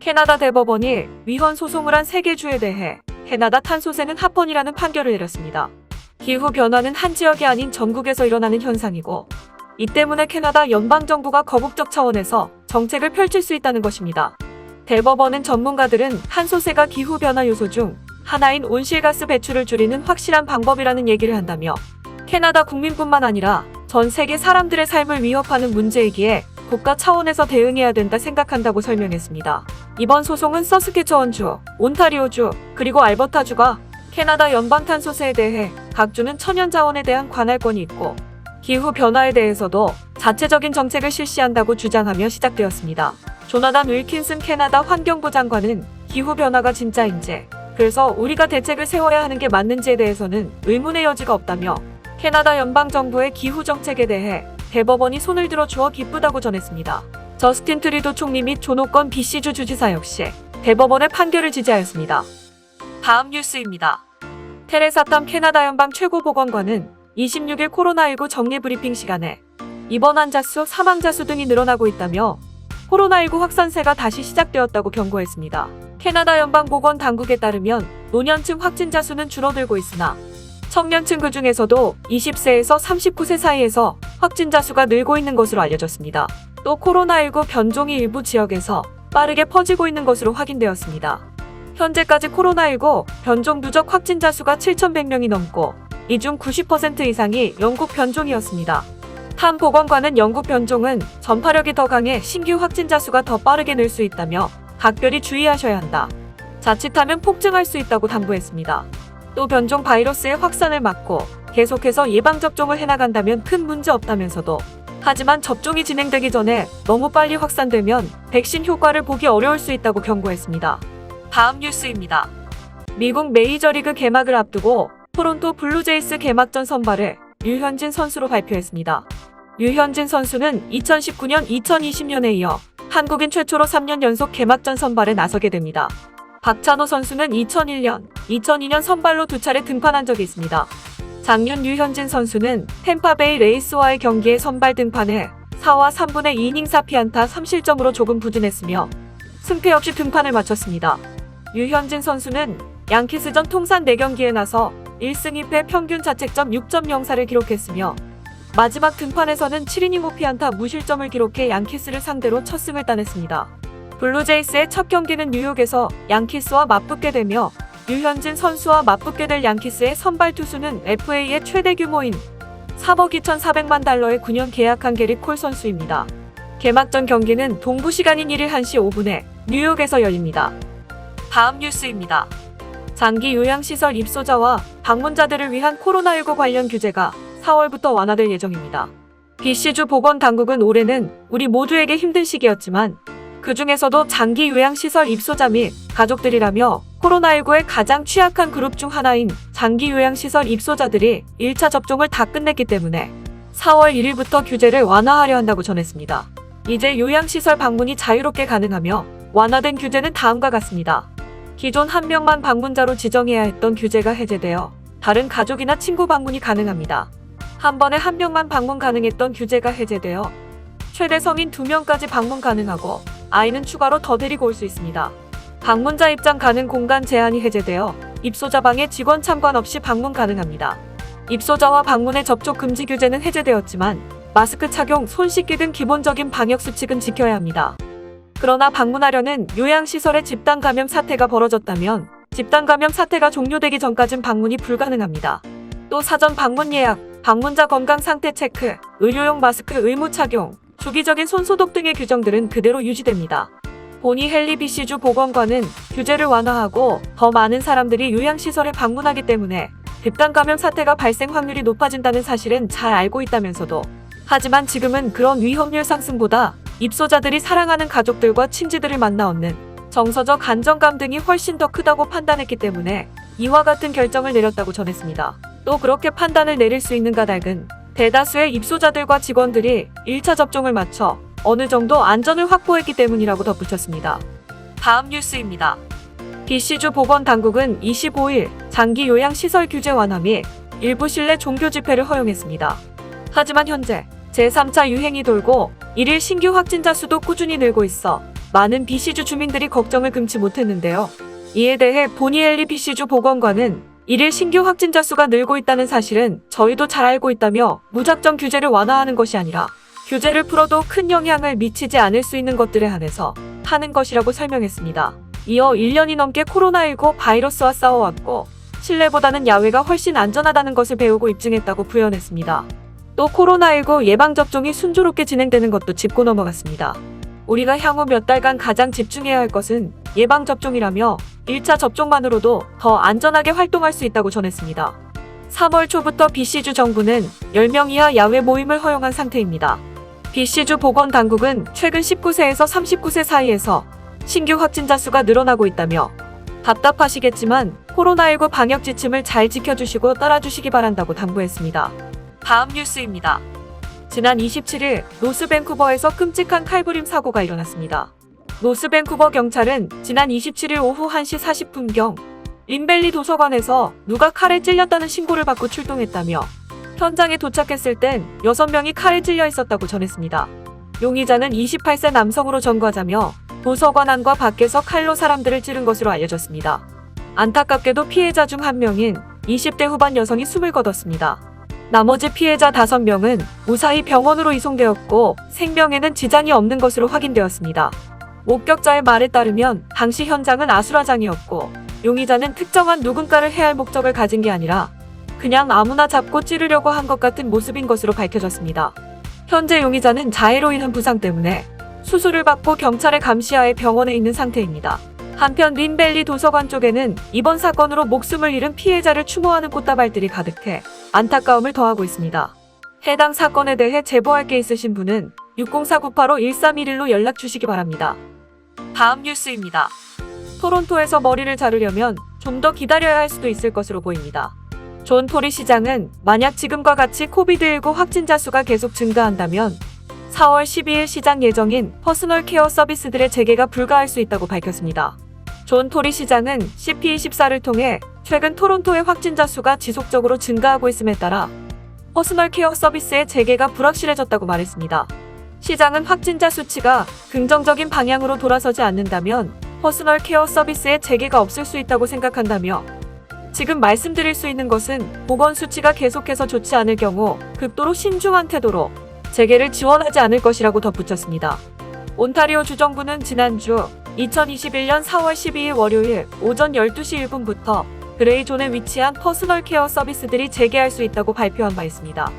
캐나다 대법원이 위헌 소송을 한 3개 주에 대해 캐나다 탄소세는 합헌이라는 판결을 내렸습니다. 기후변화는 한 지역이 아닌 전국에서 일어나는 현상이고 이 때문에 캐나다 연방정부가 거국적 차원에서 정책을 펼칠 수 있다는 것입니다. 대법원은 전문가들은 탄소세가 기후변화 요소 중 하나인 온실가스 배출을 줄이는 확실한 방법이라는 얘기를 한다며 캐나다 국민뿐만 아니라 전 세계 사람들의 삶을 위협하는 문제이기에 국가 차원에서 대응해야 된다 생각한다고 설명했습니다. 이번 소송은 서스케처원주, 온타리오주, 그리고 알버타주가 캐나다 연방탄소세에 대해 각 주는 천연자원에 대한 관할권이 있고 기후변화에 대해서도 자체적인 정책을 실시한다고 주장하며 시작되었습니다. 조나단 윌킨슨 캐나다 환경부 장관은 기후변화가 진짜인지, 그래서 우리가 대책을 세워야 하는 게 맞는지에 대해서는 의문의 여지가 없다며 캐나다 연방정부의 기후정책에 대해 대법원이 손을 들어 주어 기쁘다고 전했습니다. 저스틴 트리도 총리 및 존 오건 BC주 주지사 역시 대법원의 판결을 지지하였습니다. 다음 뉴스입니다. 테레사 탐 캐나다 연방 최고보건관은 26일 코로나19 정례 브리핑 시간에 입원 환자 수, 사망자 수 등이 늘어나고 있다며 코로나19 확산세가 다시 시작되었다고 경고했습니다. 캐나다 연방보건 당국에 따르면 노년층 확진자 수는 줄어들고 있으나 청년층 그 중에서도 20세에서 39세 사이에서 확진자 수가 늘고 있는 것으로 알려졌습니다. 또 코로나19 변종이 일부 지역에서 빠르게 퍼지고 있는 것으로 확인되었습니다. 현재까지 코로나19 변종 누적 확진자 수가 7,100명이 넘고 이 중 90% 이상이 영국 변종이었습니다. 탐 보건관은 영국 변종은 전파력이 더 강해 신규 확진자 수가 더 빠르게 늘 수 있다며 각별히 주의하셔야 한다. 자칫하면 폭증할 수 있다고 당부했습니다. 또 변종 바이러스의 확산을 막고 계속해서 예방접종을 해나간다면 큰 문제 없다면서도 하지만 접종이 진행되기 전에 너무 빨리 확산되면 백신 효과를 보기 어려울 수 있다고 경고했습니다. 다음 뉴스입니다. 미국 메이저리그 개막을 앞두고 토론토 블루제이스 개막전 선발을 류현진 선수로 발표했습니다. 류현진 선수는 2019년, 2020년에 이어 한국인 최초로 3년 연속 개막전 선발에 나서게 됩니다. 박찬호 선수는 2001년, 2002년 선발로 2차례 등판한 적이 있습니다. 작년 류현진 선수는 템파베이 레이스와의 경기에 선발 등판해 4와 3분의 2이닝 4피안타 3실점으로 조금 부진했으며 승패 없이 등판을 마쳤습니다. 류현진 선수는 양키스전 통산 4경기에 나서 1승 2패 평균 자책점 6.04를 기록했으며 마지막 등판에서는 7이닝 5피안타 무실점을 기록해 양키스를 상대로 첫 승을 따냈습니다. 블루제이스의 첫 경기는 뉴욕에서 양키스와 맞붙게 되며 류현진 선수와 맞붙게 될 양키스의 선발 투수는 FA의 최대 규모인 3억 2,400만 달러의 9년 계약한 게리 콜 선수입니다. 개막전 경기는 동부 시간인 1일 1시 5분에 뉴욕에서 열립니다. 다음 뉴스입니다. 장기 요양시설 입소자와 방문자들을 위한 코로나19 관련 규제가 4월부터 완화될 예정입니다. BC주 보건당국은 올해는 우리 모두에게 힘든 시기였지만 그 중에서도 장기 요양시설 입소자 및 가족들이라며 코로나19의 가장 취약한 그룹 중 하나인 장기 요양시설 입소자들이 1차 접종을 다 끝냈기 때문에 4월 1일부터 규제를 완화하려 한다고 전했습니다. 이제 요양시설 방문이 자유롭게 가능하며 완화된 규제는 다음과 같습니다. 기존 1명만 방문자로 지정해야 했던 규제가 해제되어 다른 가족이나 친구 방문이 가능합니다. 한 번에 1명만 방문 가능했던 규제가 해제되어 최대 성인 2명까지 방문 가능하고 아이는 추가로 더 데리고 올 수 있습니다. 방문자 입장 가능 공간 제한이 해제되어 입소자 방에 직원 참관 없이 방문 가능합니다. 입소자와 방문의 접촉 금지 규제는 해제되었지만 마스크 착용, 손 씻기 등 기본적인 방역 수칙은 지켜야 합니다. 그러나 방문하려는 요양시설의 집단 감염 사태가 벌어졌다면 집단 감염 사태가 종료되기 전까진 방문이 불가능합니다. 또 사전 방문 예약, 방문자 건강 상태 체크, 의료용 마스크 의무 착용, 주기적인 손소독 등의 규정들은 그대로 유지됩니다. 보니 헨리 BC주 보건관은 규제를 완화하고 더 많은 사람들이 요양시설에 방문하기 때문에 집단 감염 사태가 발생 확률이 높아진다는 사실은 잘 알고 있다면서도 하지만 지금은 그런 위험률 상승보다 입소자들이 사랑하는 가족들과 친지들을 만나 얻는 정서적 안정감 등이 훨씬 더 크다고 판단했기 때문에 이와 같은 결정을 내렸다고 전했습니다. 또 그렇게 판단을 내릴 수 있는 까닭은 대다수의 입소자들과 직원들이 1차 접종을 마쳐 어느 정도 안전을 확보했기 때문이라고 덧붙였습니다. 다음 뉴스입니다. BC주 보건당국은 25일 장기 요양시설 규제 완화 및 일부 실내 종교 집회를 허용했습니다. 하지만 현재 제3차 유행이 돌고 1일 신규 확진자 수도 꾸준히 늘고 있어 많은 BC주 주민들이 걱정을 금치 못했는데요. 이에 대해 보니엘리 BC주 보건관은 일일 신규 확진자 수가 늘고 있다는 사실은 저희도 잘 알고 있다며 무작정 규제를 완화하는 것이 아니라 규제를 풀어도 큰 영향을 미치지 않을 수 있는 것들에 한해서 하는 것이라고 설명했습니다. 이어 1년이 넘게 코로나19 바이러스와 싸워왔고 실내보다는 야외가 훨씬 안전하다는 것을 배우고 입증했다고 부연했습니다. 또 코로나19 예방접종이 순조롭게 진행되는 것도 짚고 넘어갔습니다. 우리가 향후 몇 달간 가장 집중해야 할 것은 예방접종이라며 1차 접종만으로도 더 안전하게 활동할 수 있다고 전했습니다. 3월 초부터 BC주 정부는 10명 이하 야외 모임을 허용한 상태입니다. BC주 보건당국은 최근 19세에서 39세 사이에서 신규 확진자 수가 늘어나고 있다며 답답하시겠지만 코로나19 방역 지침을 잘 지켜주시고 따라주시기 바란다고 당부했습니다. 다음 뉴스입니다. 지난 27일 노스밴쿠버에서 끔찍한 칼부림 사고가 일어났습니다. 노스밴쿠버 경찰은 지난 27일 오후 1시 40분경 린벨리 도서관에서 누가 칼에 찔렸다는 신고를 받고 출동했다며 현장에 도착했을 땐 6명이 칼에 찔려 있었다고 전했습니다. 용의자는 28세 남성으로 전과자며 도서관 안과 밖에서 칼로 사람들을 찌른 것으로 알려졌습니다. 안타깝게도 피해자 중 한 명인 20대 후반 여성이 숨을 거뒀습니다. 나머지 피해자 5명은 무사히 병원으로 이송되었고 생명에는 지장이 없는 것으로 확인되었습니다. 목격자의 말에 따르면 당시 현장은 아수라장이었고 용의자는 특정한 누군가를 해할 목적을 가진 게 아니라 그냥 아무나 잡고 찌르려고 한 것 같은 모습인 것으로 밝혀졌습니다. 현재 용의자는 자해로 인한 부상 때문에 수술을 받고 경찰의 감시하에 병원에 있는 상태입니다. 한편 린벨리 도서관 쪽에는 이번 사건으로 목숨을 잃은 피해자를 추모하는 꽃다발들이 가득해 안타까움을 더하고 있습니다. 해당 사건에 대해 제보할 게 있으신 분은 604-985-1311로 연락 주시기 바랍니다. 다음 뉴스입니다. 토론토에서 머리를 자르려면 좀 더 기다려야 할 수도 있을 것으로 보입니다. 존 토리 시장은 만약 지금과 같이 코비드19 확진자 수가 계속 증가한다면 4월 12일 시작 예정인 퍼스널 케어 서비스들의 재개가 불가할 수 있다고 밝혔습니다. 존 토리 시장은 CP24를 통해 최근 토론토의 확진자 수가 지속적으로 증가하고 있음에 따라 퍼스널 케어 서비스의 재개가 불확실해졌다고 말했습니다. 시장은 확진자 수치가 긍정적인 방향으로 돌아서지 않는다면 퍼스널 케어 서비스의 재개가 없을 수 있다고 생각한다며 지금 말씀드릴 수 있는 것은 보건 수치가 계속해서 좋지 않을 경우 극도로 신중한 태도로 재개를 지원하지 않을 것이라고 덧붙였습니다. 온타리오 주정부는 지난주 2021년 4월 12일 월요일 오전 12시 1분부터 그레이존에 위치한 퍼스널 케어 서비스들이 재개할 수 있다고 발표한 바 있습니다.